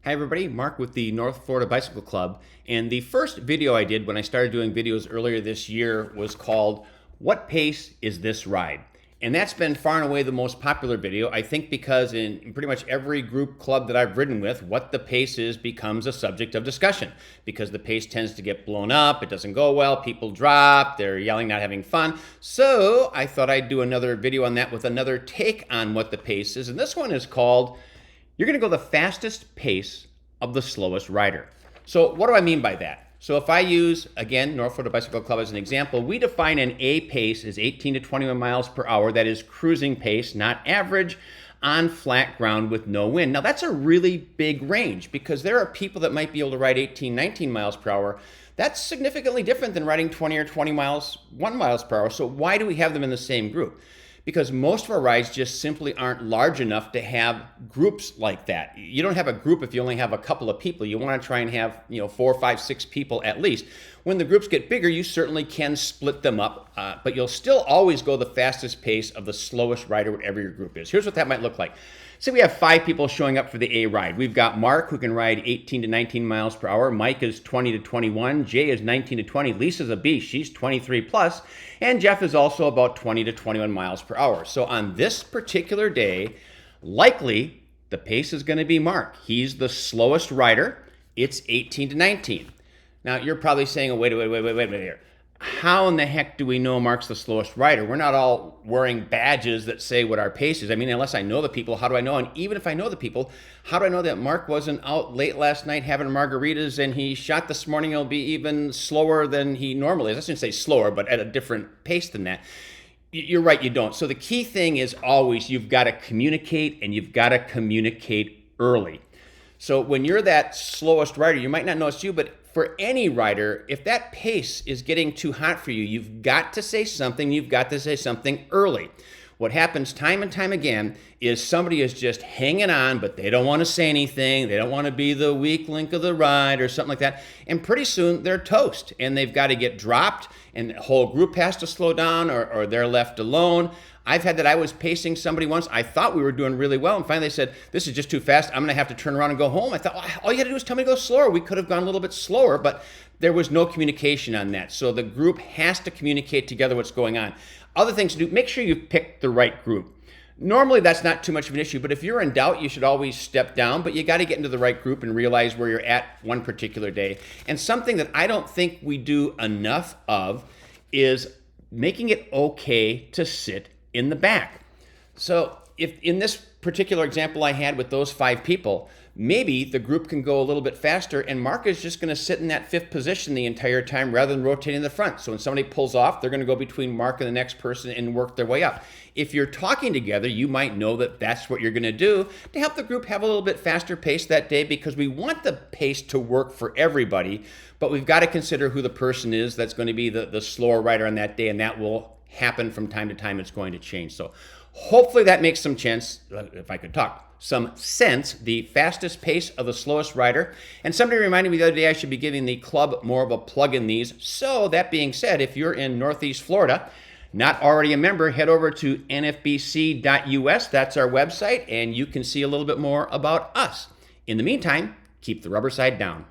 Hi everybody, Mark with the North Florida Bicycle Club, and the first video I did when I started doing videos earlier this year was called What Pace Is This Ride? And that's been far and away the most popular video, I think, because in pretty much every group club that I've ridden with, what the pace is becomes a subject of discussion because the pace tends to get blown up, it doesn't go well, people drop, they're yelling, not having fun. So I thought I'd do another video on that with another take on what the pace is, and this one is called You're going to go the fastest pace of the slowest rider. So what do I mean by that? So if I use, again, North Florida Bicycle Club as an example, we define an A pace as 18 to 21 miles per hour. That is cruising pace, not average, on flat ground with no wind. Now that's a really big range because there are people that might be able to ride 18, 19 miles per hour. That's significantly different than riding 20 or 20 miles, 1 miles per hour. So why do we have them in the same group? Because most of our rides just simply aren't large enough to have groups like that. You don't have a group if you only have a couple of people. You want to try and have 4, 5, 6 people at least. When the groups get bigger, you certainly can split them up, but you'll still always go the fastest pace of the slowest rider, whatever your group is. Here's what that might look like. Say we have 5 people showing up for the A ride. We've got Mark, who can ride 18 to 19 miles per hour. Mike is 20 to 21. Jay is 19 to 20. Lisa's a beast. She's 23 plus. And Jeff is also about 20 to 21 miles per hour. So on this particular day, likely the pace is going to be Mark. He's the slowest rider. It's 18 to 19. Now, you're probably saying, oh, wait here. How in the heck do we know Mark's the slowest rider? We're not all wearing badges that say what our pace is. I mean, unless I know the people, how do I know? And even if I know the people, how do I know that Mark wasn't out late last night having margaritas and he shot this morning, he'll be even slower than he normally is? I shouldn't say slower, but at a different pace than that. You're right, you don't. So the key thing is always you've got to communicate, and you've got to communicate early. So when you're that slowest rider, you might not know it's you, but for any rider, if that pace is getting too hot for you, you've got to say something. You've got to say something early. What happens time and time again is somebody is just hanging on, but they don't want to say anything. They don't want to be the weak link of the ride or something like that. And pretty soon they're toast, and they've got to get dropped, and the whole group has to slow down, or they're left alone. I've had that. I was pacing somebody once. I thought we were doing really well, and finally they said, this is just too fast. I'm going to have to turn around and go home. I thought, well, all you had to do was tell me to go slower. We could have gone a little bit slower, but there was no communication on that. So the group has to communicate together what's going on. Other things to do, make sure you pick the right group. Normally that's not too much of an issue, but if you're in doubt, you should always step down, but you got to get into the right group and realize where you're at one particular day. And something that I don't think we do enough of is making it okay to sit in the back. So if in this particular example I had with those 5 people, maybe the group can go a little bit faster and Mark is just going to sit in that 5th position the entire time rather than rotating the front. So when somebody pulls off, they're going to go between Mark and the next person and work their way up. If you're talking together, you might know that that's what you're going to do to help the group have a little bit faster pace that day, because we want the pace to work for everybody, but we've got to consider who the person is that's going to be the slower rider on that day, and that will happen from time to time. It's going to change. So hopefully that makes some sense, if I could talk, some sense, the fastest pace of the slowest rider. And somebody reminded me the other day I should be giving the club more of a plug in these. So that being said, if you're in Northeast Florida, not already a member, head over to nfbc.us. That's our website, and you can see a little bit more about us. In the meantime, keep the rubber side down.